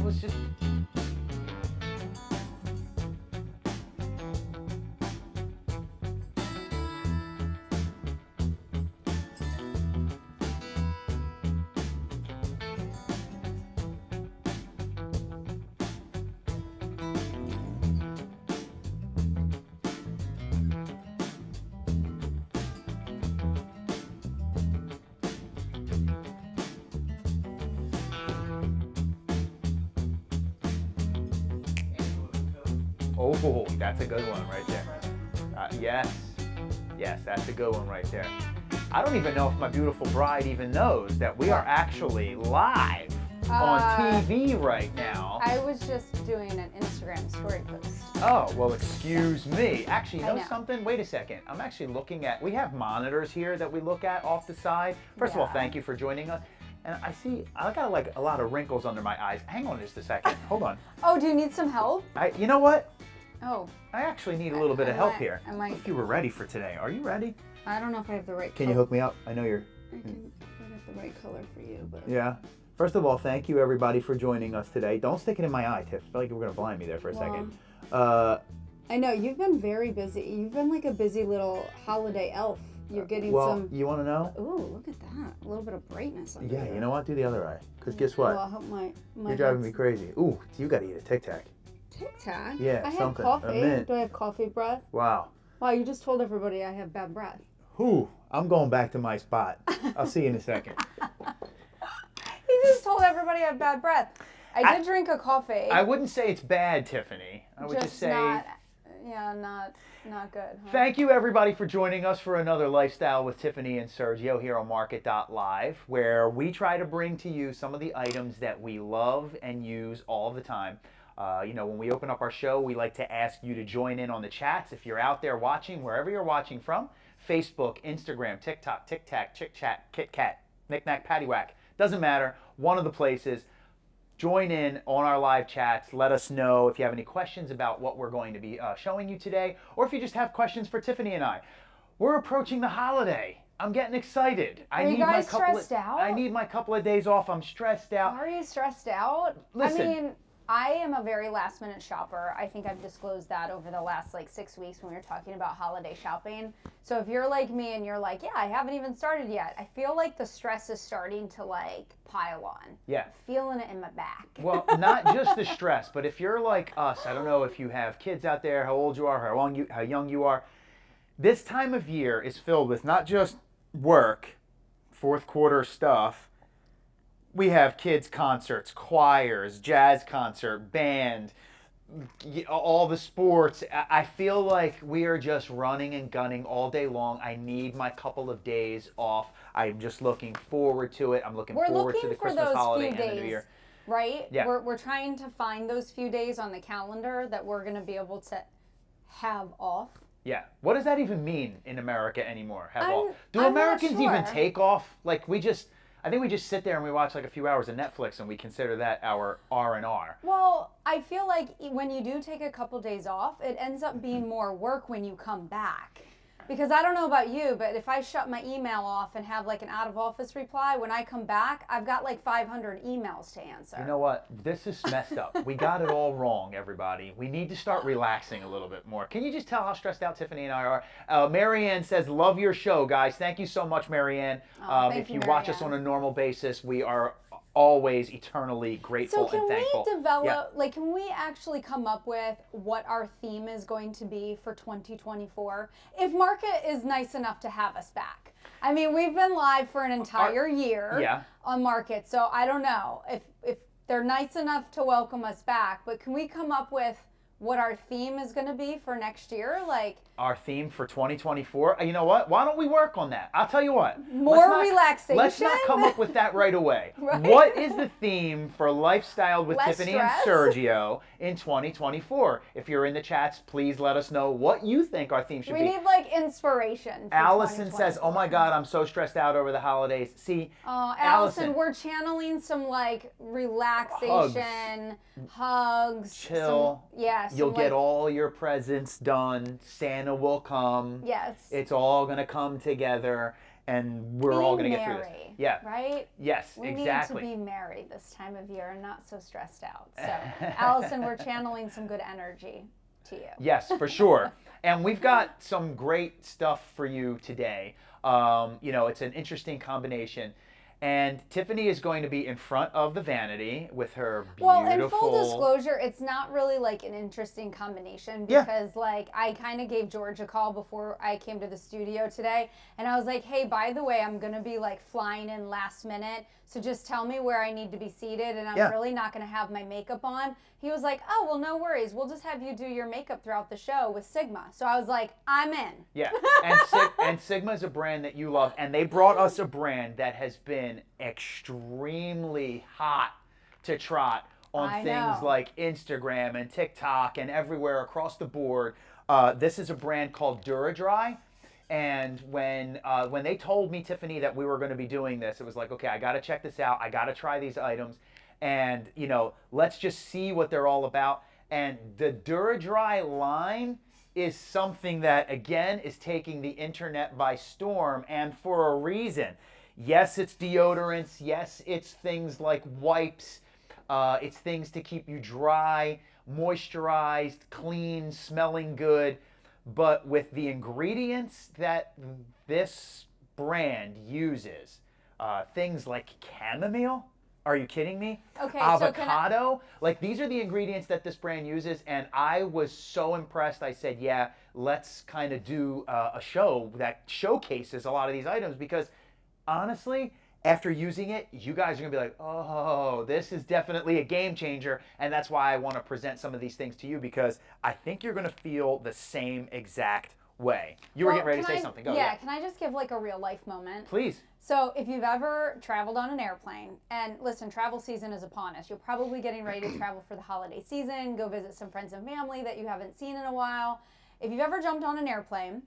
was just... Oh, that's a good one right there. Yes, that's a good one right there. I don't even know if my beautiful bride even knows that we are actually live on TV right now. I was just doing an Instagram story post. Oh, well, excuse me. Actually, you know something? Wait a second. I'm actually looking at, we have monitors here that we look at off the side. First of all, thank you for joining us. And I got like a lot of wrinkles under my eyes. Hang on just a second. Hold on. Oh, do you need some help? You know what? Oh. I actually need a little bit of help here. If you were ready for today. Are you ready? I don't know if I have the right color. Can you hook me up? I know you're... I got the right color for you, but... Yeah. First of all, thank you everybody for joining us today. Don't stick it in my eye, Tiff. I feel like we're going to blind me there for a second. I know, you've been very busy. You've been like a busy little holiday elf. You're getting some... you want to know? Ooh, look at that. A little bit of brightness under Yeah, there. you know what? Do the other eye. Because guess what? Well, I hope my You're driving me crazy. Ooh, you got to eat a Tic Tac. Tic Tac? Yeah, I have something. coffee. A mint. Do I have coffee breath? Wow. Wow, you just told everybody I have bad breath. Whew, I'm going back to my spot. I'll see you in a second. He just told everybody I have bad breath. I did drink a coffee. I wouldn't say it's bad, Tiffany. I would just say... not good. Huh? Thank you, everybody, for joining us for another Lifestyle with Tiffany and Sergio here on MARKET.live, where we try to bring to you some of the items that we love and use all the time. You know, when we open up our show, we like to ask you to join in on the chats. If you're out there watching, wherever you're watching from, Facebook, Instagram, TikTok, Tic Tac, Chick Chat, Kit Kat, Knick Knack, Paddywhack, doesn't matter, one of the places. Join in on our live chats. Let us know if you have any questions about what we're going to be showing you today, or if you just have questions for Tiffany and I. We're approaching the holiday. I'm getting excited. Are you guys stressed out? I need my couple of days off. I'm stressed out. Are you stressed out? Listen. I mean, I am a very last minute shopper. I think I've disclosed that over the last like 6 weeks when we were talking about holiday shopping. So if you're like me and you're like, yeah, I haven't even started yet, I feel like the stress is starting to like pile on. Yeah. I'm feeling it in my back. Well, not just the stress, but if you're like us, I don't know if you have kids out there, how old you are, how young you are. This time of year is filled with not just work, fourth quarter stuff. We have kids' concerts, choirs, jazz concert, band, all the sports. I feel like we are just running and gunning all day long. I need my couple of days off. I'm just looking forward to it. I'm looking forward to the Christmas holiday and the New Year. Right? Yeah. We're trying to find those few days on the calendar that we're going to be able to have off. Yeah. What does that even mean in America anymore? Have off? Do I'm Americans not sure. even take off? Like I think we just sit there and we watch like a few hours of Netflix and we consider that our R&R. Well, I feel like when you do take a couple days off, it ends up being more work when you come back. Because I don't know about you, but if I shut my email off and have like an out of office reply, when I come back, I've got like 500 emails to answer. You know what? This is messed up. We got it all wrong, everybody. We need to start relaxing a little bit more. Can you just tell how stressed out Tiffany and I are? Marianne says, love your show, guys. Thank you so much, Marianne. Thank if you you, watch us on a normal basis, we are always eternally grateful and thankful. So can we develop, like, can we actually come up with what our theme is going to be for 2024? If Market is nice enough to have us back. I mean, we've been live for an entire year on Market, so I don't know if they're nice enough to welcome us back, but can we come up with what our theme is going to be for next year? Like our theme for 2024? You know what? Why don't we work on that? I'll tell you what. Relaxation? Let's not come up with that right away. Right? What is the theme for Lifestyle with Less Tiffany stress? and Sergio in 2024? If you're in the chats, please let us know what you think our theme should be. We need like inspiration for Allison says, oh my God, I'm so stressed out over the holidays. See, Allison, we're channeling some like relaxation, hugs chill. You'll get all your presents done. Santa will come. Yes. It's all going to come together. and we're all going to get through this. Merry, Yeah. right? Yes, we exactly. need to be merry this time of year and not so stressed out. So, Allison, we're channeling some good energy to you. Yes, for sure. And we've got some great stuff for you today. It's an interesting combination. And Tiffany is going to be in front of the vanity with her beautiful... Well, in full disclosure, it's not really like an interesting combination because like I kind of gave George a call before I came to the studio today, and I was like, hey, by the way, I'm going to be like flying in last minute, so just tell me where I need to be seated, and I'm really not going to have my makeup on. He was like, oh, well, no worries. We'll just have you do your makeup throughout the show with Sigma. So I was like, I'm in. Yeah, and Sigma is a brand that you love, and they brought us a brand that has been extremely hot to trot on things like Instagram and TikTok and everywhere across the board. This is a brand called DuraDry. And when they told me, Tiffany, that we were going to be doing this, it was like, okay, I got to check this out. I got to try these items. And, let's just see what they're all about. And the DuraDry line is something that, again, is taking the internet by storm, and for a reason. Yes, it's deodorants. Yes, it's things like wipes. It's things to keep you dry, moisturized, clean, smelling good. But with the ingredients that this brand uses, things like chamomile, are you kidding me? Okay, avocado, like these are the ingredients that this brand uses, and I was so impressed. I said, yeah, let's kind of do a show that showcases a lot of these items, because honestly, after using it, you guys are going to be like, oh, this is definitely a game changer. And that's why I want to present some of these things to you, because I think you're going to feel the same exact way. You were getting ready to say something. Go. Yeah, can I just give like a real life moment? Please. So if you've ever traveled on an airplane, and listen, travel season is upon us. You're probably getting ready to travel for the holiday season, go visit some friends and family that you haven't seen in a while. If you've ever jumped on an airplane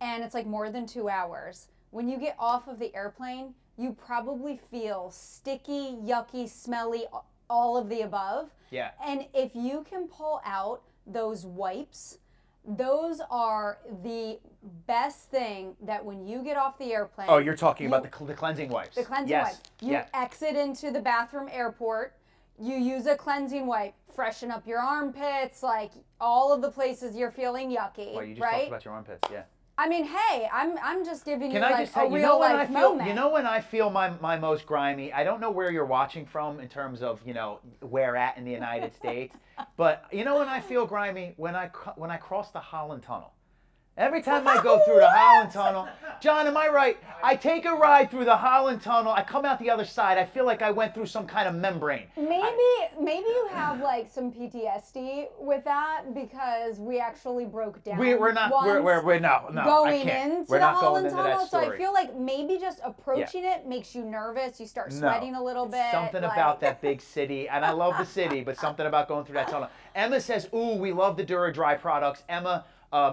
and it's like more than 2 hours, when you get off of the airplane, you probably feel sticky, yucky, smelly, all of the above. Yeah. And if you can pull out those wipes, those are the best thing that when you get off the airplane. Oh, you're talking about the cleansing wipes. The cleansing wipes. You exit into the bathroom airport, you use a cleansing wipe, freshen up your armpits, like all of the places you're feeling yucky. Well, you just talked about your armpits, yeah. I mean, hey, I'm just giving you Can I like just tell a real life moment. You know when I feel my most grimy? I don't know where you're watching from in terms of, where at in the United States, but you know when I feel grimy? When I cross the Holland Tunnel. Every time I go through the Holland Tunnel, John, am I right? I take a ride through the Holland Tunnel. I come out the other side. I feel like I went through some kind of membrane. Maybe you have like some PTSD with that, because we actually broke down. We're not. We're no. Going into the Holland Tunnel, so I feel like maybe just approaching it makes you nervous. You start sweating a little bit. Something about that big city, and I love the city, but something about going through that tunnel. Emma says, "Ooh, we love the DuraDry products." Emma.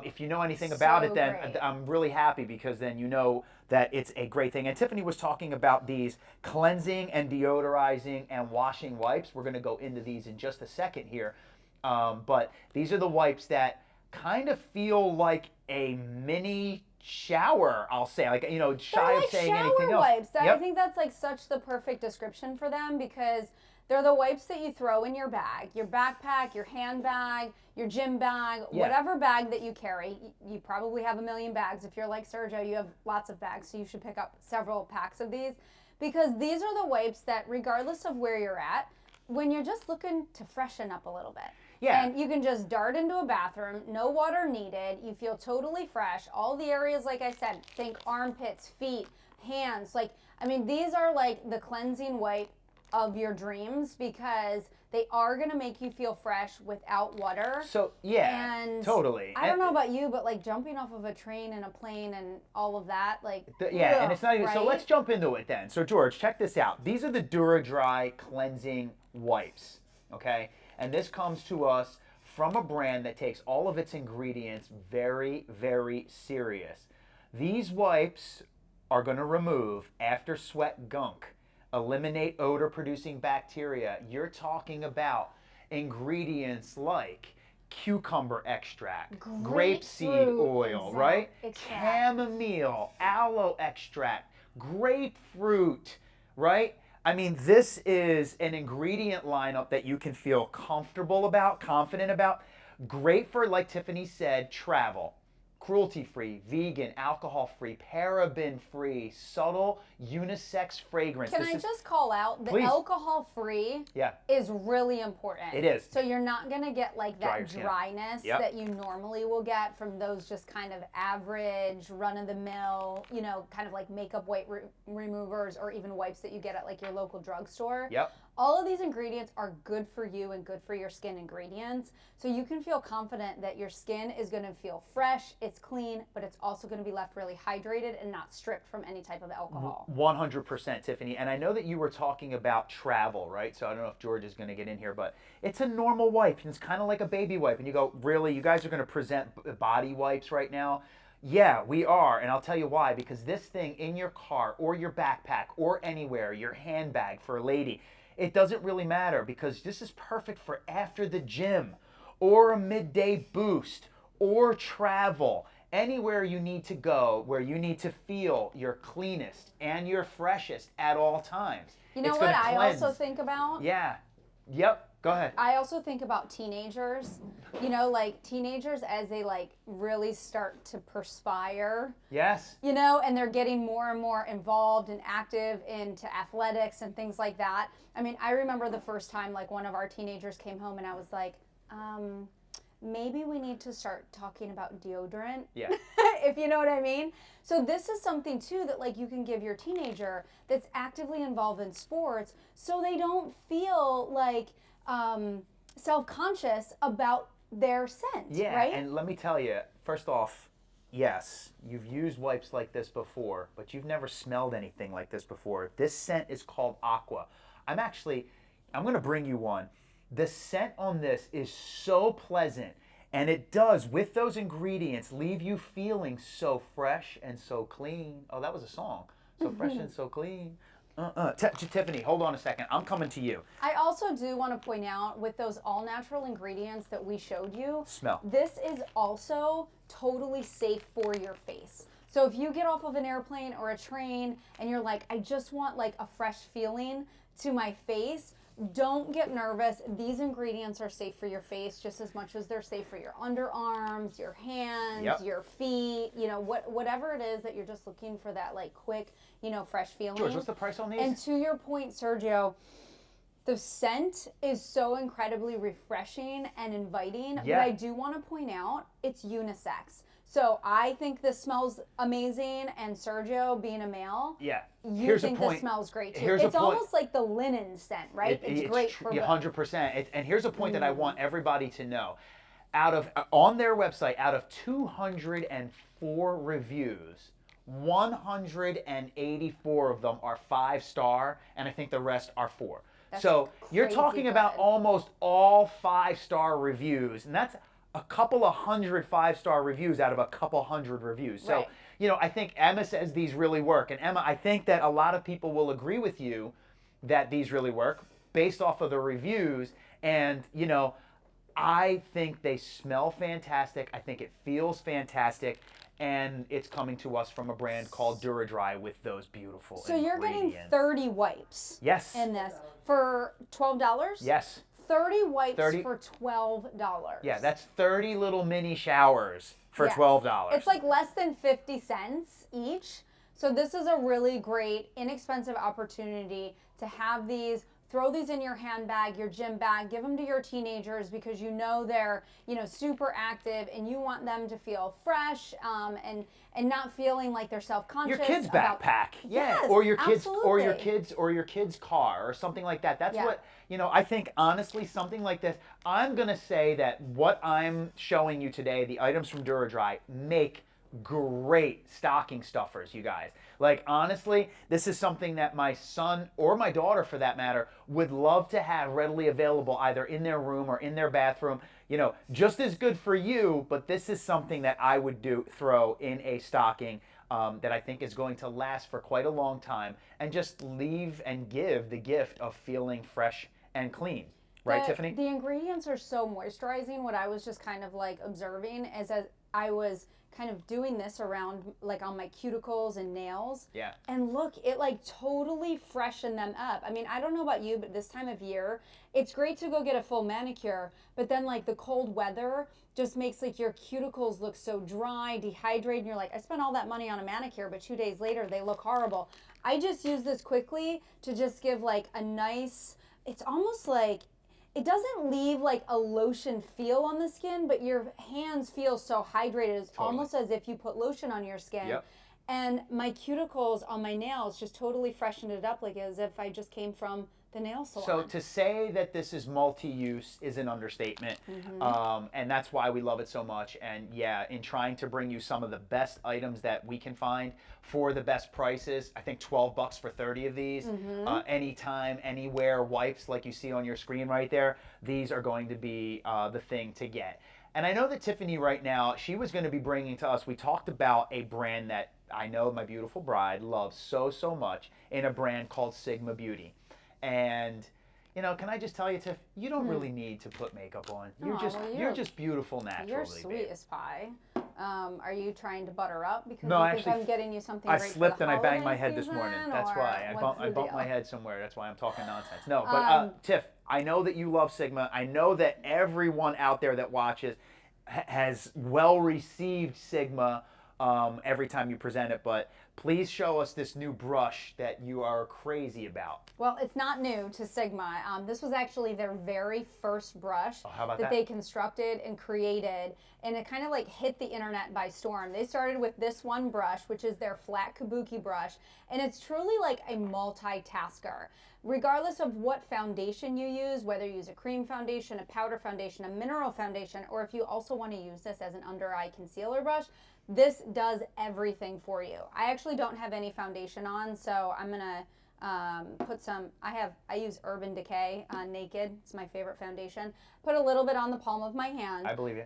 If you know anything about it, then I'm really happy, because then you know that it's a great thing. And Tiffany was talking about these cleansing and deodorizing and washing wipes. We're going to go into these in just a second here. But these are the wipes that kind of feel like a mini shower, I'll say. Like, shy of saying anything else. Wipes. I think that's like such the perfect description for them, because they're the wipes that you throw in your bag, your backpack, your handbag, your gym bag, whatever bag that you carry. You probably have a million bags. If you're like Sergio, you have lots of bags, so you should pick up several packs of these, because these are the wipes that, regardless of where you're at, when you're just looking to freshen up a little bit. Yeah. And you can just dart into a bathroom, no water needed, you feel totally fresh. All the areas, like I said, think armpits, feet, hands. These are like the cleansing wipe of your dreams, because they are going to make you feel fresh without water. So, yeah, and totally. I don't know about you, but like jumping off of a train and a plane and all of that, like... and it's not even... Right? So let's jump into it then. So George, check this out. These are the DuraDry cleansing wipes, okay? And this comes to us from a brand that takes all of its ingredients very, very serious. These wipes are going to remove after sweat gunk, eliminate odor-producing bacteria. You're talking about ingredients like cucumber extract, grapeseed oil, right? Chamomile, aloe extract. grapefruit, right? I mean, this is an ingredient lineup that you can feel comfortable about, confident about. Great for, like Tiffany said, travel. Cruelty-free, vegan, alcohol-free, paraben-free, subtle, unisex fragrance. Can I just call out the Please. alcohol-free Yeah. is really important. It is. So you're not going to get like Dry that your skin. dryness Yep. that you normally will get from those just kind of average, run-of-the-mill, you know, kind of like makeup wipe removers or even wipes that you get at like your local drugstore. Yep. All of these ingredients are good for you and good for your skin ingredients. So you can feel confident that your skin is going to feel fresh, it's clean, but it's also going to be left really hydrated and not stripped from any type of alcohol. 100%, Tiffany. And I know that you were talking about travel, right? So I don't know if George is going to get in here, but it's a normal wipe. It's kind of like a baby wipe. And you go, really? You guys are going to present body wipes right now? Yeah, we are. And I'll tell you why. Because this thing in your car or your backpack or anywhere, your handbag for a lady, it doesn't really matter because this is perfect for after the gym or a midday boost or travel. Anywhere you need to go where you need to feel your cleanest and your freshest at all times. You know It's what gonna I cleanse. also think about? Yeah. Yep. Go ahead. I also think about teenagers, you know, like teenagers as they like really start to perspire, Yes. you know, and they're getting more and more involved and active into athletics and things like that. I mean, I remember the first time like one of our teenagers came home and I was like, maybe we need to start talking about deodorant. Yeah. If you know what I mean. So this is something too that like you can give your teenager that's actively involved in sports so they don't feel like self-conscious about their scent, Yeah, right? and let me tell you, first off, yes, you've used wipes like this before, but you've never smelled anything like this before. This scent is called Aqua. I'm going to bring you one. The scent on this is so pleasant, and it does, with those ingredients, leave you feeling so fresh and so clean. Oh, that was a song. So fresh and so clean. Tiffany, hold on a second. I'm coming to you. I also do want to point out with those all natural ingredients that we showed you, Smell. this is also totally safe for your face. So if you get off of an airplane or a train and you're like, I just want like a fresh feeling to my face, don't get nervous. These ingredients are safe for your face just as much as they're safe for your underarms, your hands, Yep. your feet, you know, whatever it is that you're just looking for that like quick, you know, fresh feeling. George, what's the price on these? And to your point, Sergio, the scent is so incredibly refreshing and inviting, Yeah. but I do want to point out it's unisex. So I think this smells amazing, and Sergio, being a male, Yeah. you think this smells great too. Here's a It's point. almost like the linen scent, right? It's great for both. 100%. And here's a point that I want everybody to know. On their website, out of 204 reviews, 184 of them are 5-star, and I think the rest are 4. That's So you're crazy talking about good. almost all 5-star reviews, and that's a couple of hundred 5-star reviews out of a couple hundred reviews. So, Right. you know, I think Emma says these really work. And Emma, I think that a lot of people will agree with you that these really work based off of the reviews. And, you know, I think they smell fantastic. I think it feels fantastic. And it's coming to us from a brand called DuraDry with those beautiful So you're getting ingredients. 30 wipes Yes. in this for $12? Yes. 30 wipes 30 for $12. Yeah, that's 30 little mini showers for Yeah. $12. It's like less than 50 cents each. So this is a really great, inexpensive opportunity to have these. Throw these in your handbag, your gym bag, give them to your teenagers because you know they're, you know, super active and you want them to feel fresh and not feeling like they're self-conscious. Your kid's about- backpack, yeah, Yes, or your kids, absolutely. or your kid's car, or something like that. That's Yeah. what, you know. I think honestly, something like this. I'm gonna say that what I'm showing you today, the items from DuraDry, make great stocking stuffers, you guys. Like honestly, this is something that my son or my daughter, for that matter, would love to have readily available either in their room or in their bathroom. You know, just as good for you, but this is something that I would throw in a stocking that I think is going to last for quite a long time and just leave and give the gift of feeling fresh and clean. Right, Tiffany? The ingredients are so moisturizing. What I was just kind of like observing is as I was kind of doing this around like on my cuticles and nails. Yeah. And look, it like totally freshened them up. I mean, I don't know about you, but this time of year, it's great to go get a full manicure, but then like the cold weather just makes like your cuticles look so dry, dehydrated, and you're like, I spent all that money on a manicure, but 2 days later they look horrible. I just use this quickly to just give like a nice, it's almost like, it doesn't leave like a lotion feel on the skin, but your hands feel so hydrated. It's almost as if you put lotion on your skin. Yep. And my cuticles on my nails just totally freshened it up, like as if I just came from the nail salon. So to say that this is multi-use is an understatement, and that's why we love it so much. And yeah, in trying to bring you some of the best items that we can find for the best prices, I think $12 for 30 of these, anytime, anywhere wipes like you see on your screen right there, these are going to be the thing to get. And I know that Tiffany right now, she was going to be bringing to us, we talked about a brand that I know my beautiful bride loves so, so much, in a brand called Sigma Beauty. And you know, can I just tell you, Tiff, you don't really need to put makeup on. You're just beautiful naturally. You're sweet as pie. Are you trying to butter up because no, you think I'm getting you something I great slipped for the and I banged my holiday head this morning. season, That's or why. what's I the bumped deal? my head somewhere. That's why I'm talking nonsense. No, but Tiff, I know that you love Sigma. I know that everyone out there that watches has well received Sigma every time you present it, but please show us this new brush that you are crazy about. Well, it's not new to Sigma. This was actually their very first brush that they constructed and created, and it kind of like hit the internet by storm. They started with this one brush, which is their flat kabuki brush, and it's truly like a multitasker. Regardless of what foundation you use, whether you use a cream foundation, a powder foundation, a mineral foundation, or if you also want to use this as an under-eye concealer brush, this does everything for you. I actually don't have any foundation on, so I'm gonna put some, I use Urban Decay Naked. It's my favorite foundation. Put a little bit on the palm of my hand. I believe you.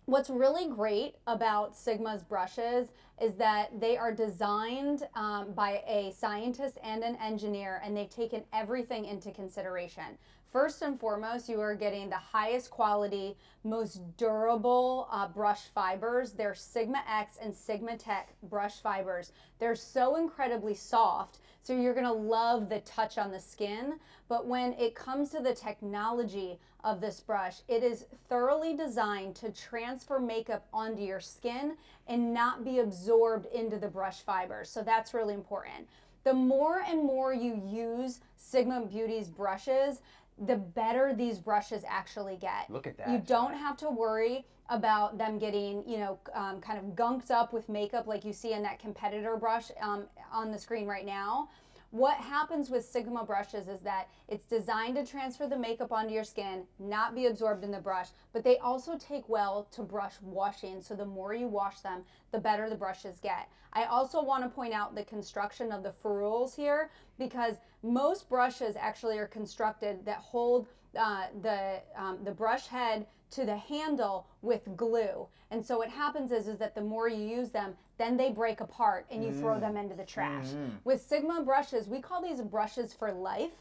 What's really great about Sigma's brushes is that they are designed by a scientist and an engineer, and they've taken everything into consideration. First and foremost, you are getting the highest quality, most durable brush fibers. They're Sigma X and Sigma Tech brush fibers. They're so incredibly soft, so you're gonna love the touch on the skin. But when it comes to the technology of this brush, it is thoroughly designed to transfer makeup onto your skin and not be absorbed into the brush fibers. So that's really important. The more and more you use Sigma Beauty's brushes, the better these brushes actually get. Look at that. You don't have to worry about them getting, kind of gunked up with makeup like you see in that competitor brush on the screen right now. What happens with Sigma brushes is that it's designed to transfer the makeup onto your skin, not be absorbed in the brush, but they also take well to brush washing, so the more you wash them, the better the brushes get. I also want to point out the construction of the ferrules here, because most brushes actually are constructed that hold the brush head to the handle with glue. And so what happens is that the more you use them, then they break apart and you throw them into the trash. With Sigma brushes, we call these brushes for life.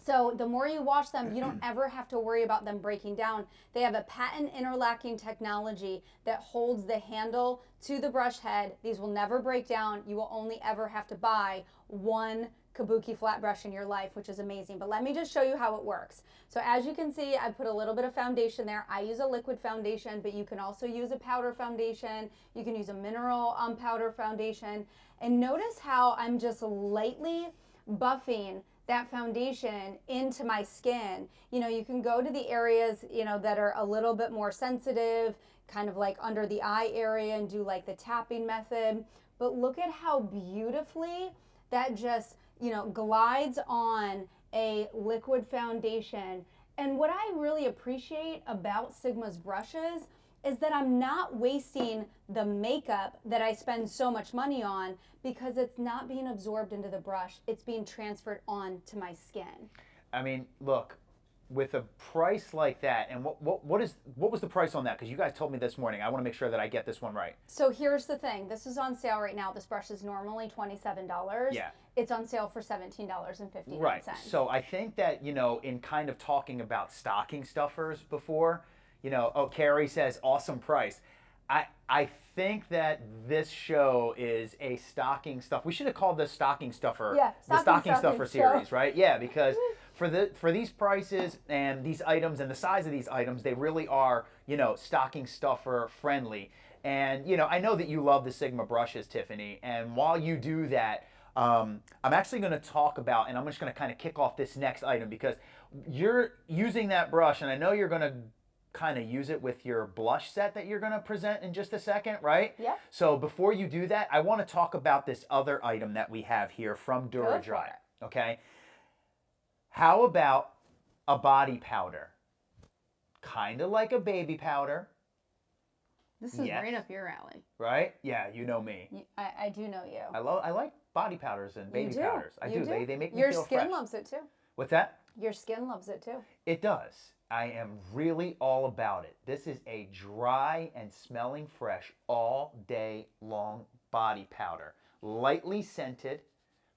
So the more you wash them, you don't ever have to worry about them breaking down. They have a patent interlocking technology that holds the handle to the brush head. These will never break down. You will only ever have to buy one kabuki flat brush in your life, which is amazing. But let me just show you how it works. So as you can see, I put a little bit of foundation there. I use a liquid foundation, but you can also use a powder foundation. You can use a mineral powder foundation. And notice how I'm just lightly buffing that foundation into my skin. You can go to the areas, that are a little bit more sensitive, kind of like under the eye area, and do like the tapping method. But look at how beautifully that just, glides on a liquid foundation. And what I really appreciate about Sigma's brushes is that I'm not wasting the makeup that I spend so much money on, because it's not being absorbed into the brush. It's being transferred onto my skin. I mean, look, with a price like that, and what was the price on that? Because you guys told me this morning. I want to make sure that I get this one right. So here's the thing. This is on sale right now. This brush is normally $27. Yeah. It's on sale for $17.59. Right. So I think that, in kind of talking about stocking stuffers before, Carrie says awesome price. I think that this show is a stocking stuff. We should have called this stocking stuffer. Yeah, the stocking stuffer show. series, right? Yeah, because for these prices and these items and the size of these items, they really are, you know, stocking stuffer friendly. And you know, I know that you love the Sigma brushes, Tiffany. And while you do that, I'm actually going to talk about, and I'm just going to kind of kick off this next item because you're using that brush, and I know you're going to kind of use it with your blush set that you're going to present in just a second, right? Yep. So before you do that, I want to talk about this other item that we have here from DuraDry. Okay. How about a body powder? Kind of like a baby powder. This is right up your alley. Right? Yeah, you know me. I do know you. I like body powders and baby powders. I do. They make me Your feel skin fresh. loves it too. What's that? Your skin loves it too. It does. I am really all about it. This is a dry and smelling fresh all day long body powder. Lightly scented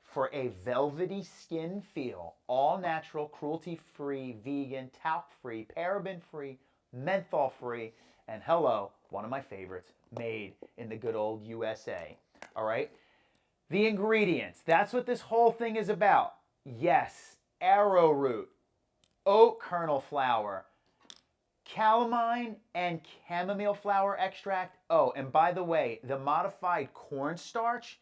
for a velvety skin feel. All natural, cruelty-free, vegan, talc-free, paraben-free, menthol-free, and hello, one of my favorites, made in the good old USA. All right? The ingredients. That's what this whole thing is about. Yes, arrowroot, oat kernel flour, calamine and chamomile flower extract. Oh, and by the way, the modified cornstarch,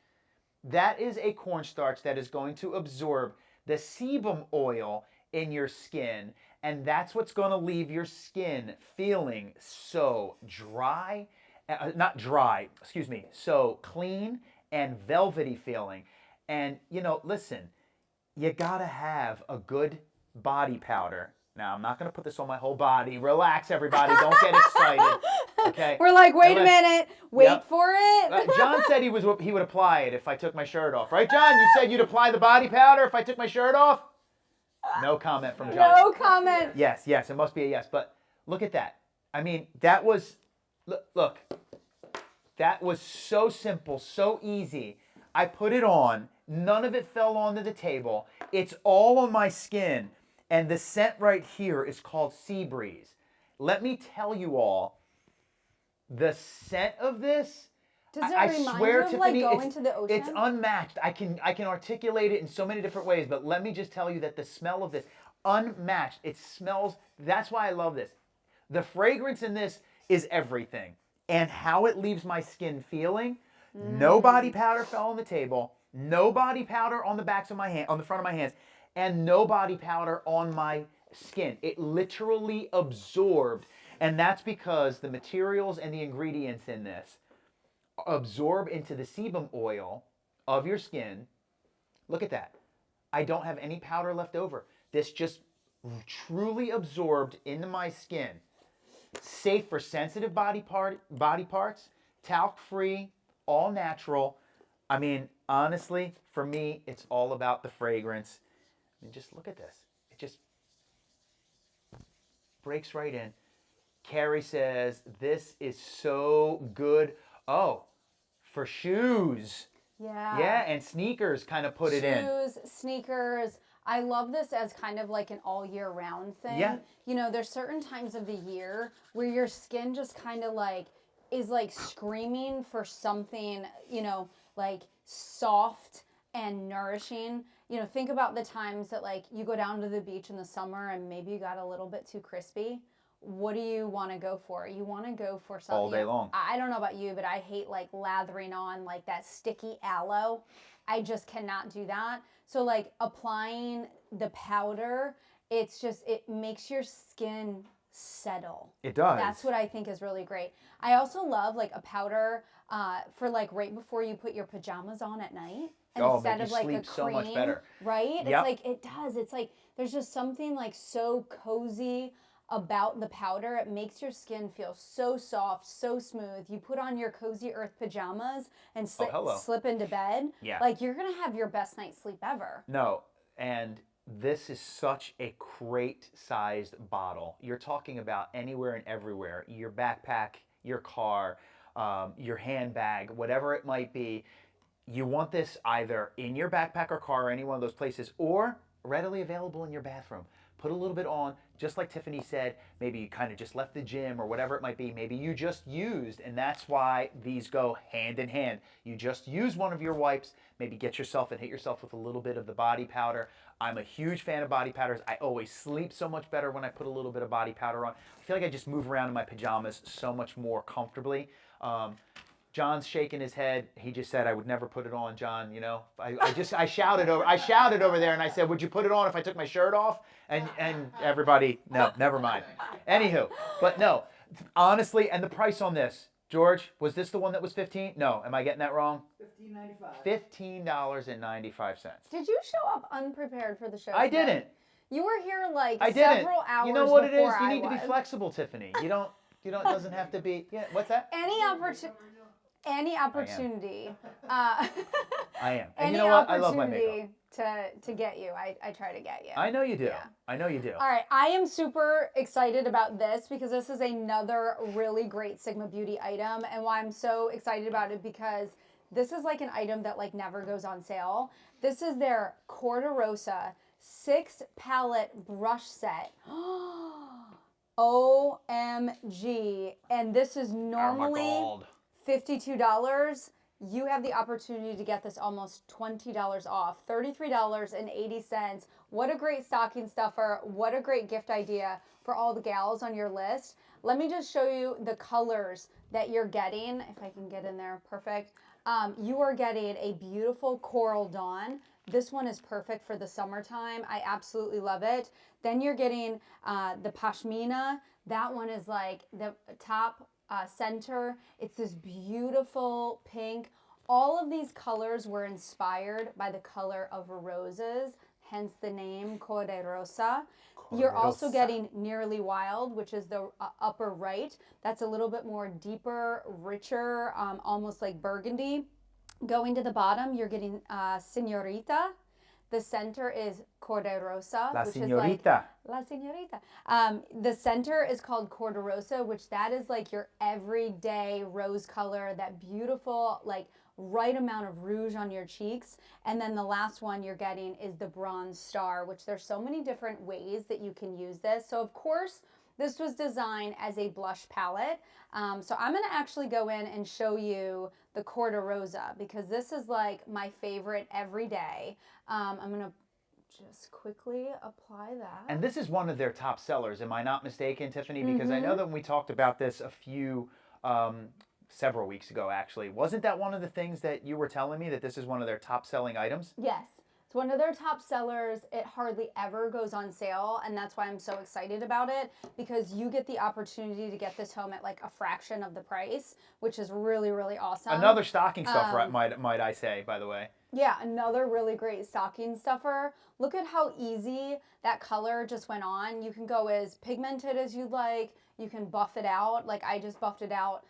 that is a cornstarch that is going to absorb the sebum oil in your skin, and that's what's going to leave your skin feeling so dry, so clean and velvety feeling. And, you know, listen, you got to have a good body powder. Now, I'm not going to put this on my whole body. Relax, everybody. Don't get excited. Okay? We're like, wait a minute. Wait for it. John said he would apply it if I took my shirt off. Right, John? You said you'd apply the body powder if I took my shirt off? No comment from John. No comment. Yes, it must be a yes. But look at that. I mean, that was, look, that was so simple, so easy. I put it on. None of it fell onto the table. It's all on my skin. And the scent right here is called Sea Breeze. Let me tell you all, the scent of this, Does it I remind swear, you of Tiffany, like going to the ocean? it's unmatched. I can articulate it in so many different ways, but let me just tell you that the smell of this, unmatched. It smells, that's why I love this. The fragrance in this is everything. And how it leaves my skin feeling, no body powder fell on the table, no body powder on the backs of my hand, on the front of my hands, and no body powder on my skin. It literally absorbed, and that's because the materials and the ingredients in this absorb into the sebum oil of your skin. Look at that. I don't have any powder left over. This just truly absorbed into my skin. Safe for sensitive body parts, talc-free, all natural. I mean, honestly, for me, it's all about the fragrance. I mean, just look at this. It just breaks right in. Carrie says, this is so good. Oh, for shoes. Yeah. Yeah, and sneakers kind of put it in. Shoes, sneakers. I love this as kind of like an all year round thing. Yeah. You know, there's certain times of the year where your skin just kind of like is like screaming for something, you know, like soft and nourishing. You know, think about the times that like you go down to the beach in the summer and maybe you got a little bit too crispy. What do you want to go for? You want to go for something all day long. I don't know about you, but I hate like lathering on like that sticky aloe. I just cannot do that. So like applying the powder, it's just, it makes your skin settle. It does. That's what I think is really great. I also love like a powder for like right before you put your pajamas on at night. Instead of like a cream, so much better. Right? Yep. It's like, it does. It's like, there's just something like so cozy about the powder. It makes your skin feel so soft, so smooth. You put on your Cozy Earth pajamas and slip into bed. Yeah. Like you're going to have your best night's sleep ever. No, and this is such a crate sized bottle. You're talking about anywhere and everywhere. Your backpack, your car, your handbag, whatever it might be. You want this either in your backpack or car or any one of those places, or readily available in your bathroom. Put a little bit on, just like Tiffany said, maybe you kind of just left the gym or whatever it might be. Maybe you just used, and that's why these go hand in hand. You just use one of your wipes, maybe get yourself and hit yourself with a little bit of the body powder. I'm a huge fan of body powders. I always sleep so much better when I put a little bit of body powder on. I feel like I just move around in my pajamas so much more comfortably. John's shaking his head. He just said I would never put it on, John. You know, I shouted over there, and I said, would you put it on if I took my shirt off? And everybody, no, never mind. Anywho, but no, honestly, and the price on this, George, was this the one that was 15? No, am I getting that wrong? $15.95. Did you show up unprepared for the show? I didn't. You were here like I didn't. several hours. You know what it is? before You I need to be was. flexible, Tiffany. You don't. It doesn't have to be. Yeah. What's that? Any opportunity. I am. And Any you know what? I love my makeup. opportunity to get you. I try to get you. I know you do. Yeah. I know you do. All right, I am super excited about this because this is another really great Sigma Beauty item, and why I'm so excited about it because this is like an item that like never goes on sale. This is their Corderosa 6-palette brush set. OMG. And this is normally $52. You have the opportunity to get this almost $20 off, $33.80. What a great stocking stuffer. What a great gift idea for all the gals on your list. Let me just show you the colors that you're getting. If I can get in there, perfect. You are getting a beautiful Coral Dawn. This one is perfect for the summertime. I absolutely love it. Then you're getting the Pashmina. That one is like the top center. It's this beautiful pink. All of these colors were inspired by the color of roses, hence the name Corderosa. You're also getting Nearly Wild, which is the upper right. That's a little bit more deeper, richer, almost like burgundy. Going to the bottom, you're getting Señorita. The center is Corderosa. La which Señorita. Is like, La Señorita. The center is called Corderosa, which that is like your everyday rose color, that beautiful, like right amount of rouge on your cheeks. And then the last one you're getting is the Bronze Star, which there's so many different ways that you can use this. So of course, this was designed as a blush palette. So I'm gonna actually go in and show you the Corderosa because this is like my favorite every day. I'm gonna just quickly apply that. And this is one of their top sellers. Am I not mistaken, Tiffany? Because I know that when we talked about this several weeks ago, actually, wasn't that one of the things that you were telling me that this is one of their top selling items? Yes. It's one of their top sellers. It hardly ever goes on sale, and that's why I'm so excited about it because you get the opportunity to get this home at like a fraction of the price, which is really, really awesome. Another stocking stuffer, might I say, by the way. Yeah, another really great stocking stuffer. Look at how easy that color just went on. You can go as pigmented as you'd like. You can buff it out. Like I just buffed it out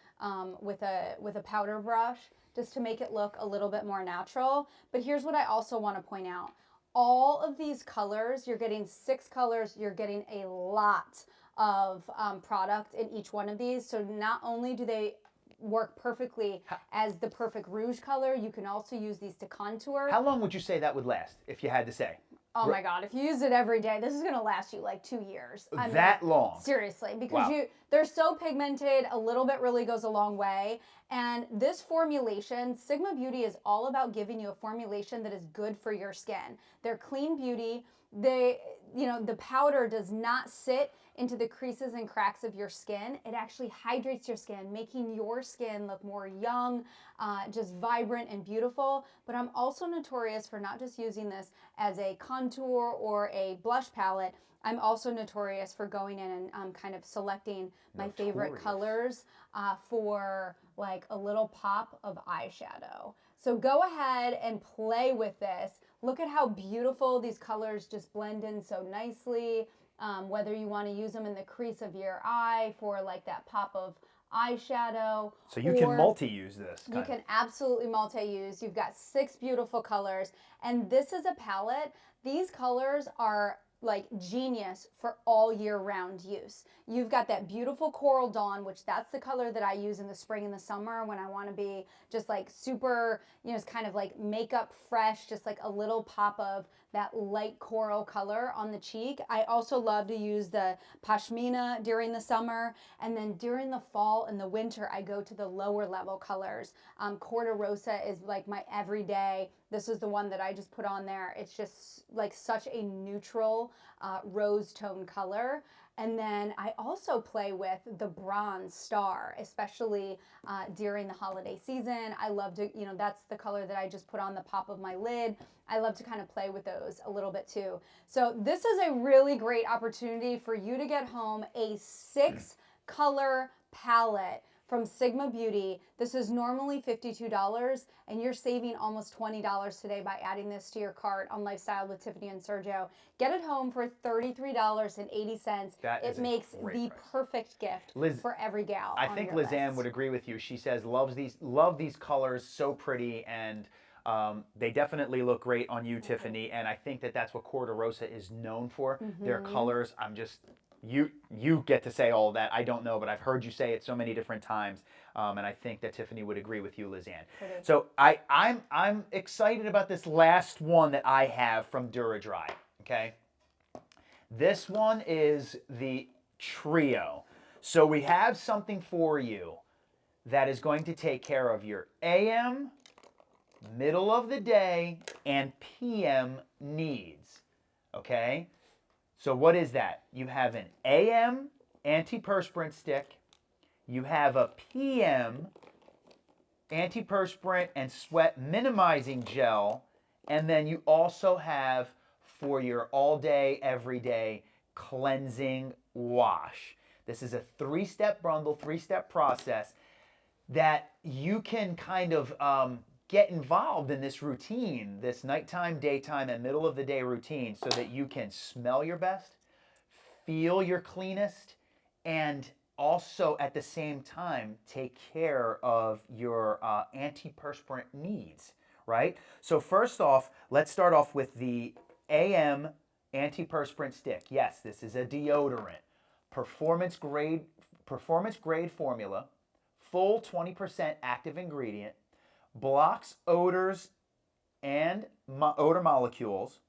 with a powder brush just to make it look a little bit more natural. But here's what I also want to point out. All of these colors, you're getting 6 colors, you're getting a lot of product in each one of these. So not only do they work perfectly as the perfect rouge color, you can also use these to contour. How long would you say that would last, if you had to say? Oh my God, if you use it every day, this is gonna last you like 2 years. That long? Seriously, because they're so pigmented, a little bit really goes a long way. And this formulation, Sigma Beauty is all about giving you a formulation that is good for your skin. They're clean beauty. The powder does not sit into the creases and cracks of your skin. It actually hydrates your skin, making your skin look more young, just vibrant and beautiful. But I'm also notorious for not just using this as a contour or a blush palette. I'm also notorious for going in and kind of selecting my favorite colors for like a little pop of eyeshadow. So go ahead and play with this. Look at how beautiful these colors just blend in so nicely. Whether you want to use them in the crease of your eye for like that pop of eyeshadow. So you can multi-use this. You can absolutely multi-use. You've got 6 beautiful colors. And this is a palette. These colors are like genius for all year round use. You've got that beautiful coral dawn, which that's the color that I use in the spring and the summer when I want to be just like super, it's kind of like makeup fresh, just like a little pop of that light coral color on the cheek. I also love to use the pashmina during the summer, and then during the fall and the winter I go to the lower level colors. Corda Rosa is like my everyday. This is the one that I just put on there. It's just like such a neutral rose tone color. And then I also play with the Bronze Star, especially during the holiday season. I love to, that's the color that I just put on the pop of my lid. I love to kind of play with those a little bit too. So this is a really great opportunity for you to get home a 6-color palette from Sigma Beauty. This is normally $52, and you're saving almost $20 today by adding this to your cart on Lifestyle with Tiffany and Sergio. Get it home for $33.80. It makes the perfect gift for every gal. I think Liz Ann would agree with you. She says love these colors, so pretty, and they definitely look great on you, Tiffany. And I think that's what Corda Rosa is known for. Their colors. You get to say all that. I don't know, but I've heard you say it so many different times, and I think that Tiffany would agree with you, Liz Ann. So I'm excited about this last one that I have from DuraDry. Okay, this one is the Trio. So we have something for you that is going to take care of your AM, middle of the day, and PM needs. Okay. So what is that? You have an AM antiperspirant stick. You have a PM antiperspirant and sweat minimizing gel. And then you also have for your all day, everyday cleansing wash. This is a 3-step bundle, 3-step process that you can kind of get involved in this routine, this nighttime, daytime, and middle of the day routine, so that you can smell your best, feel your cleanest, and also at the same time take care of your antiperspirant needs, right? So first off, let's start off with the AM antiperspirant stick. Yes, this is a deodorant, performance grade formula, full 20% active ingredient, blocks odors and odor molecules.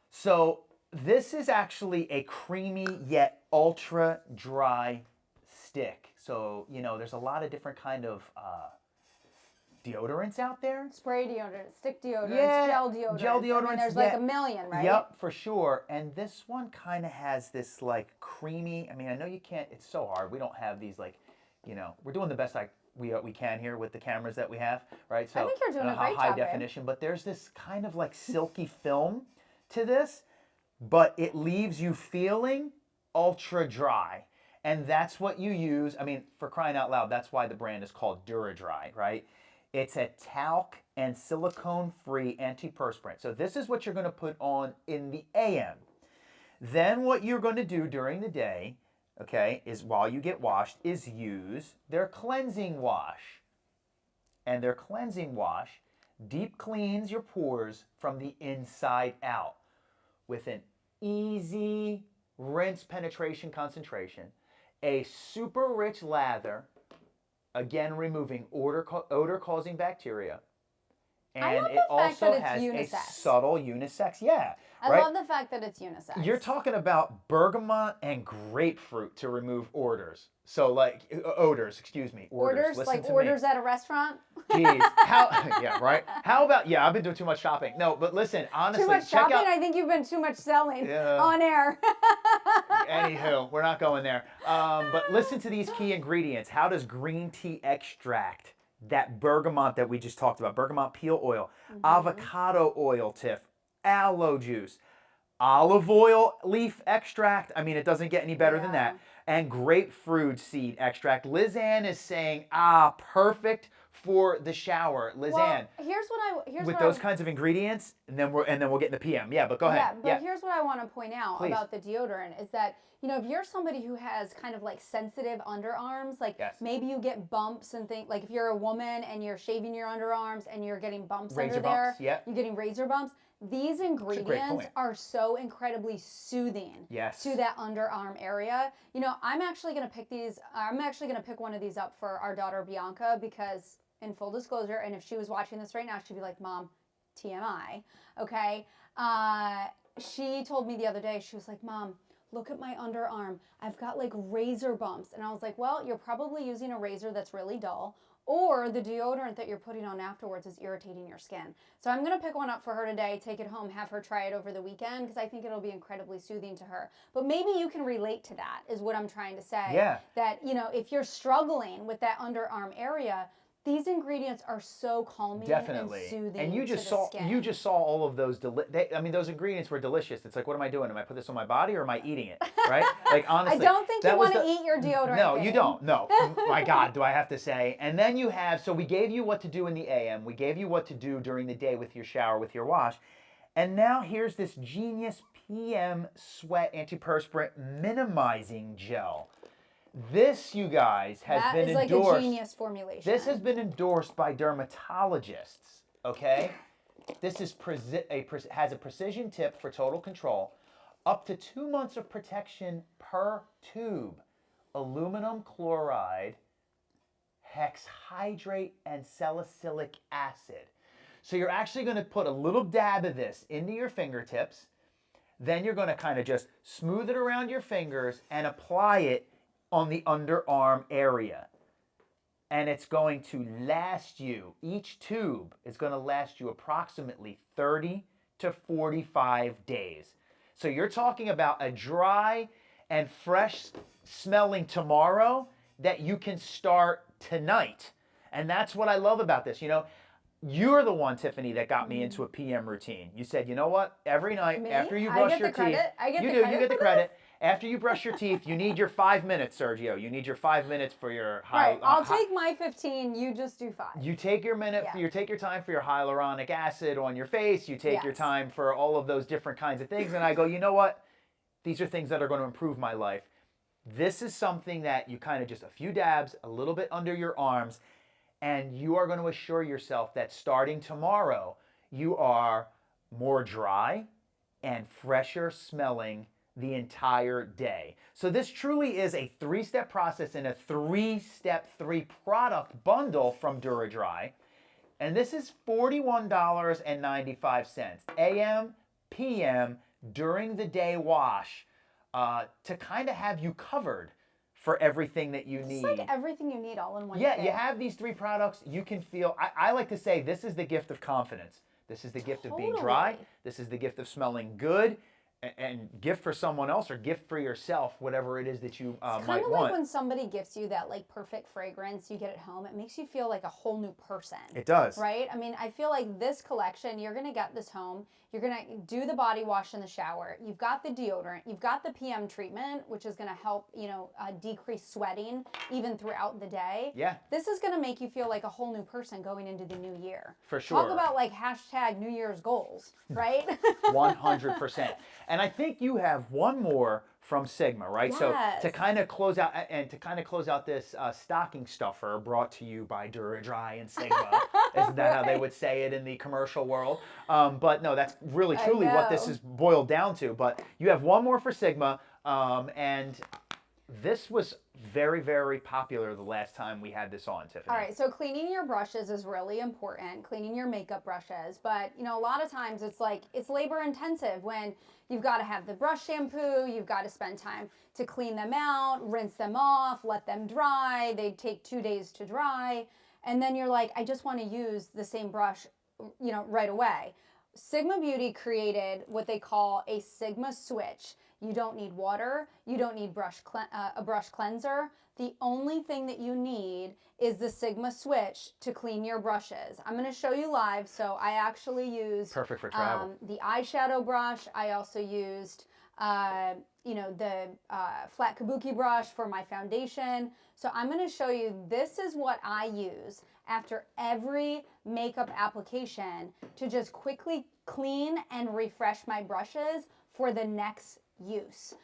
So this is actually a creamy yet ultra dry stick. So, there's a lot of different kind of deodorants out there. Spray deodorant, stick deodorants, gel deodorants. I mean, there's like a million, right? Yep, for sure. And this one kind of has this like creamy, I know you can't, it's so hard. We don't have these like, we're doing the best we can here with the cameras that we have, right? So I think you're doing a great high job, definition, but there's this kind of like silky film to this, but it leaves you feeling ultra dry. And that's what you use. For crying out loud, that's why the brand is called DuraDry, right? It's a talc and silicone-free antiperspirant. So this is what you're going to put on in the AM. Then what you're going to do during the day, okay, is while you get washed, is use their cleansing wash. And their cleansing wash deep cleans your pores from the inside out with an easy rinse penetration concentration, a super rich lather, again removing odor-causing bacteria. And it also has a subtle unisex. Yeah. I love the fact that it's unisex. You're talking about bergamot and grapefruit to remove odors. So like odors, excuse me. Orders like orders at a restaurant? Jeez. Yeah, right? How about, I've been doing too much shopping. No, but listen, honestly. Too much shopping? I think you've been too much selling on air. Anywho, we're not going there. But listen to these key ingredients. How does green tea extract, that bergamot that we just talked about, bergamot peel oil, avocado oil, Tiff, aloe juice, olive oil leaf extract. It doesn't get any better than that. And grapefruit seed extract. Liz Ann is saying, perfect for the shower. Liz Ann. Here's with those kinds of ingredients, and then we'll get in the PM. Yeah, but go ahead. Yeah, but here's what I want to point out about the deodorant is that, if you're somebody who has kind of like sensitive underarms, like maybe you get bumps and things, like if you're a woman and you're shaving your underarms and you're getting bumps under there, you're getting razor bumps. these ingredients are so incredibly soothing to that underarm area. You know, I'm actually going to pick one of these up for our daughter Bianca, because in full disclosure, and if she was watching this right now, she'd be like, Mom, TMI, okay? She told me the other day, she was like, Mom, look at my underarm. I've got like razor bumps. And I was like, well, you're probably using a razor that's really dull, or the deodorant that you're putting on afterwards is irritating your skin. So I'm going to pick one up for her today, take it home, have her try it over the weekend, because I think it'll be incredibly soothing to her. But maybe you can relate to that, is what I'm trying to say. Yeah. That, you know, if you're struggling with that underarm area, these ingredients are so calming and soothing. And you just to the skin. you just saw all of those. I mean, those ingredients were delicious. It's like, what am I doing? Am I put this on my body, or am I eating it? Right? Like, honestly, I don't think you want to eat your deodorant. No, babe. you don't. No. My God, do I have to say? And then you have. So we gave you what to do in the AM. We gave you what to do during the day with your shower, with your wash. And now here's this genius PM sweat antiperspirant minimizing gel. This, you guys, has been endorsed. That is like a genius formulation. This has been endorsed by dermatologists, okay? This is has a precision tip for total control. Up to 2 months of protection per tube. Aluminum chloride, hexhydrate, and salicylic acid. So you're actually going to put a little dab of this into your fingertips. Then you're going to kind of just smooth it around your fingers and apply it on the underarm area. And it's going to last you, each tube is going to last you approximately 30 to 45 days. So you're talking about a dry and fresh smelling tomorrow that you can start tonight. And that's what I love about this. You know, you're the one, Tiffany, that got me into a PM routine. You said, you know what? Every night after you brush your teeth, you get the credit. After you brush your teeth, you need your 5 minutes, Sergio. You need your 5 minutes for your Right. I'll take my 15. You just do 5. You take your minute. You take your time for your hyaluronic acid on your face. You take your time for all of those different kinds of things. And I go, you know what? These are things that are going to improve my life. This is something that you kind of just a few dabs, a little bit under your arms, and you are going to assure yourself that starting tomorrow, you are more dry and fresher smelling the entire day. So this truly is a 3-step process and a 3-step, 3-product bundle from DuraDry. And this is $41.95. AM, PM, during the day wash, to kind of have you covered for everything that you need. It's like everything you need all in one Yeah, thing. you have these 3 products. You can feel, I like to say, this is the gift of confidence. This is the gift of being dry. This is the gift of smelling good. And gift for someone else or gift for yourself, whatever it is that you might want. It's kind of like when somebody gifts you that like perfect fragrance you get at home. It makes you feel like a whole new person. It does. Right? I mean, I feel like this collection, you're going to get this home. You're going to do the body wash in the shower. You've got the deodorant. You've got the PM treatment, which is going to help, you know, decrease sweating even throughout the day. Yeah. This is going to make you feel like a whole new person going into the new year. For sure. Talk about like hashtag New Year's goals, right? 100%. And I think you have one more from Sigma, right? Yes. So to kind of close out this stocking stuffer brought to you by DuraDry and Sigma. Isn't that how they would say it in the commercial world? But no, that's really truly what this is boiled down to. But you have one more for Sigma, and this was very, very popular the last time we had this on, Tiffany. All right, so cleaning your brushes is really important, cleaning your makeup brushes. But, you know, a lot of times it's like, it's labor intensive when you've got to have the brush shampoo, you've got to spend time to clean them out, rinse them off, let them dry. They take 2 days to dry. And then you're like, I just want to use the same brush, you know, right away. Sigma Beauty created what they call a Sigma switch. You don't need water. You don't need a brush cleanser. The only thing that you need is the Sigma switch to clean your brushes. I'm going to show you live. So I actually used perfect for travel. The eyeshadow brush. I also used you know, the flat kabuki brush for my foundation. So I'm going to show you, this is what I use after every makeup application to just quickly clean and refresh my brushes for the next use.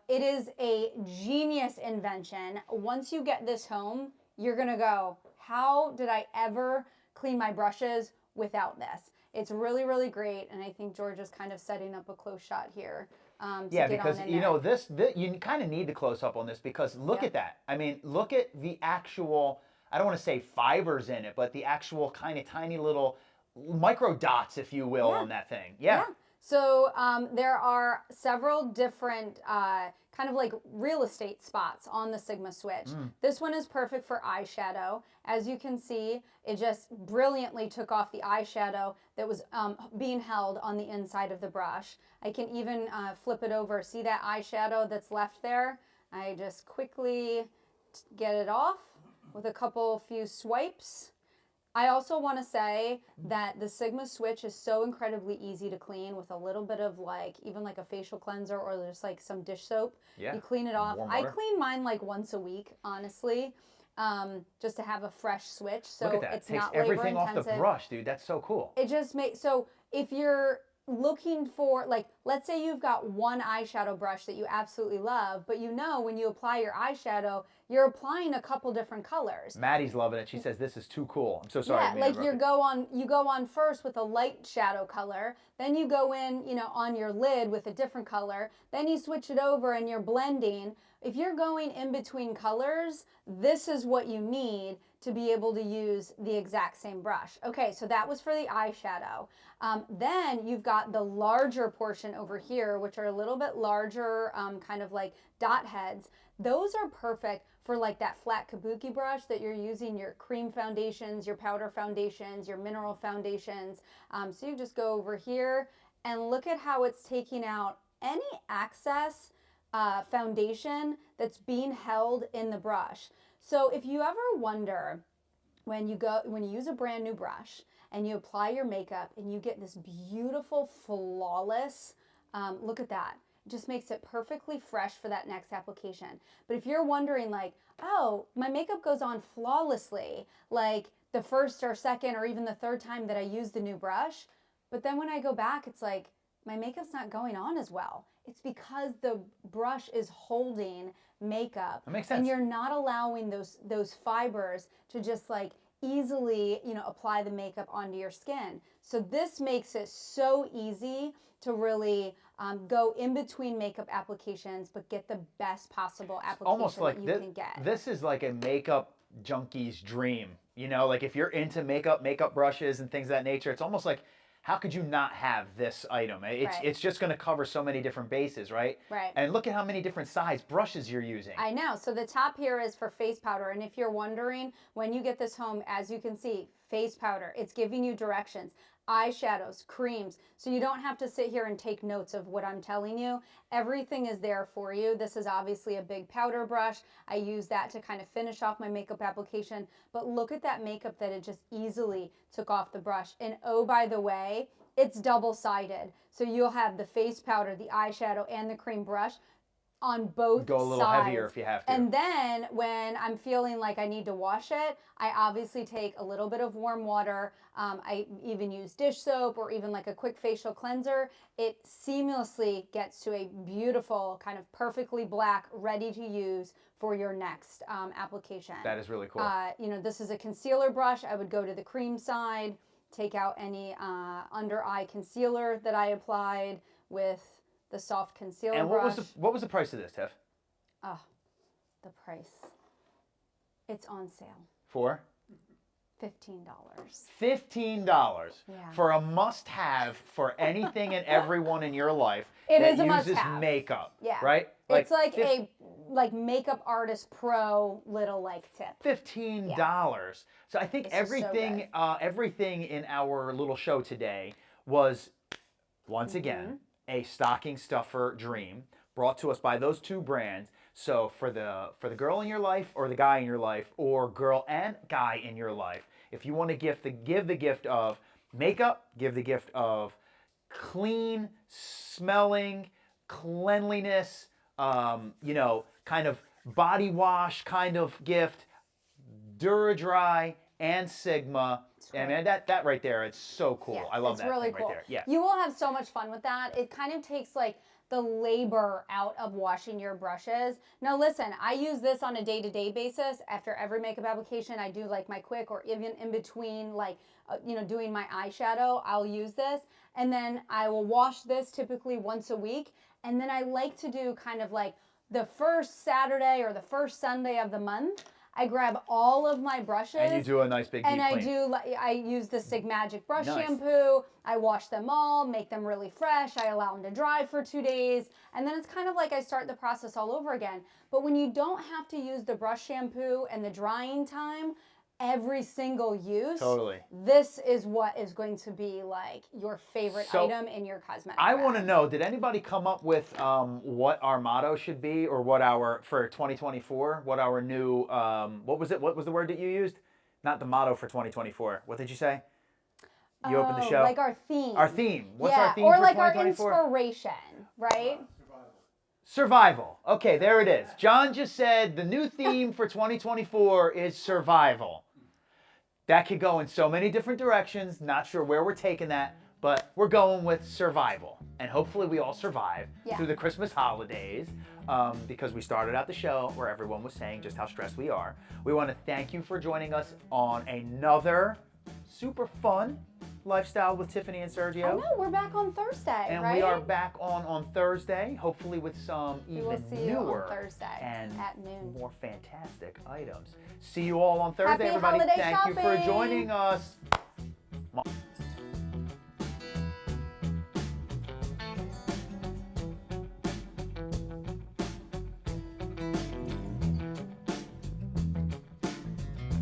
It is a genius invention. Once you get this home, you're going to go, how did I ever clean my brushes without this? It's really, really great. And I think George is kind of setting up a close shot here. To Yeah, get because on in you there. know this you kind of need to close up on this because look Yep. at that. I mean, look at the actual. I don't want to say fibers in it, but the actual kind of tiny little micro dots, if you will, Yeah. on that thing. Yeah. Yeah. So there are several different kind of like real estate spots on the Sigma switch. This one is perfect for eyeshadow. As you can see, it just brilliantly took off the eyeshadow that was being held on the inside of the brush. I can even flip it over. See that eyeshadow that's left there? I just quickly get it off with a few swipes. I also want to say that the Sigma switch is so incredibly easy to clean with a little bit of like, even like a facial cleanser or just like some dish soap. Yeah. You clean it And off. warm I water. clean mine like once a week, honestly, just to have a fresh switch. So Look at that. it's Takes not everything labor off the intensive. brush, dude. That's so cool. It just makes, so if you're looking for, like, let's say you've got one eyeshadow brush that you absolutely love, but you know when you apply your eyeshadow, you're applying a couple different colors. Maddie's loving it. She says this is too cool. I'm so sorry. Yeah, I didn't mean like to interrupt you go on first with a light shadow color, then you go in, you know, on your lid with a different color, then you switch it over and you're blending. If you're going in between colors, this is what you need to be able to use the exact same brush. Okay, so that was for the eyeshadow. Then you've got the larger portion over here, which are a little bit larger, kind of like dot heads. Those are perfect for like that flat kabuki brush that you're using your cream foundations, your powder foundations, your mineral foundations. So you just go over here and look at how it's taking out any excess foundation that's being held in the brush. So if you ever wonder when you use a brand new brush and you apply your makeup and you get this beautiful, flawless, look at that. It just makes it perfectly fresh for that next application. But if you're wondering like, oh, my makeup goes on flawlessly, like the first or second or even the third time that I use the new brush, but then when I go back, it's like, my makeup's not going on as well. It's because the brush is holding makeup. That makes sense. And you're not allowing those fibers to just like easily, you know, apply the makeup onto your skin. So this makes it so easy to really go in between makeup applications, but get the best possible application Almost like that you can get. this is like a makeup junkie's dream. You know, like if you're into makeup brushes and things of that nature, it's almost like how could you not have this item? It's just going to cover so many different bases, right? Right. And look at how many different size brushes you're using. I know. So the top here is for face powder. And if you're wondering, when you get this home, as you can see, face powder, it's giving you directions. Eyeshadows, creams, so you don't have to sit here and take notes of what I'm telling you. Everything is there for you. This is obviously a big powder brush. I use that to kind of finish off my makeup application, but look at that makeup that it just easily took off the brush. And oh, by the way, it's double-sided. So you'll have the face powder, the eyeshadow, and the cream brush on both sides. Go a little heavier if you have to. And then when I'm feeling like I need to wash it, I obviously take a little bit of warm water. I even use dish soap or even like a quick facial cleanser. It seamlessly gets to a beautiful, kind of perfectly black, ready to use for your next application. That is really cool. You know, this is a concealer brush. I would go to the cream side, take out any under eye concealer that I applied with the soft concealer and brush. what was the price of this, Tiff? Oh, the price. It's on sale. For? $15. $15 Yeah. for a must-have for anything and everyone in your life It that is a uses must-have. makeup. Yeah. Right? It's like a makeup artist pro little like tip. $15. So I think This is so everything everything in our little show today was once again a stocking stuffer dream brought to us by those two brands. So for the girl in your life or the guy in your life or girl and guy in your life, if you want to give the gift of makeup, give the gift of clean smelling cleanliness, you know, kind of body wash kind of gift, Dura-Dry and Sigma. And man, that right there, it's so cool. Yeah, I love it's that really thing cool. right there. Yeah. You will have so much fun with that. It kind of takes like the labor out of washing your brushes. Now listen, I use this on a day-to-day basis. After every makeup application, I do like my quick, or even in between, like, doing my eyeshadow, I'll use this. And then I will wash this typically once a week. And then I like to do kind of like the first Saturday or the first Sunday of the month, I grab all of my brushes. And you do a nice big deep clean. I use the Sig Magic brush Nice. shampoo. I wash them all, make them really fresh. I allow them to dry for 2 days. And then it's kind of like I start the process all over again. But when you don't have to use the brush shampoo and the drying time every single use, Totally. this is what is going to be like your favorite item in your cosmetic I bag. want to know, did anybody come up with what our motto should be, or what our, for 2024, what our new, what was it? What was the word that you used? Not the motto for 2024. What did you say? You opened the show? Like our theme. Our theme. What's our theme or for like our 2024? inspiration, right? Survival. Okay, there it is. John just said the new theme for 2024 is survival. That could go in so many different directions. Not sure where we're taking that, but we're going with survival. And hopefully we all survive through the Christmas holidays, because we started out the show where everyone was saying just how stressed we are. We want to thank you for joining us on another super fun Lifestyle with Tiffany and Sergio. I know, we're back on Thursday, and right? we are back on Thursday, hopefully with some even will see you newer on Thursday and at noon. more fantastic items. See you all on Thursday, Happy everybody. holiday Thank you for shopping. joining us.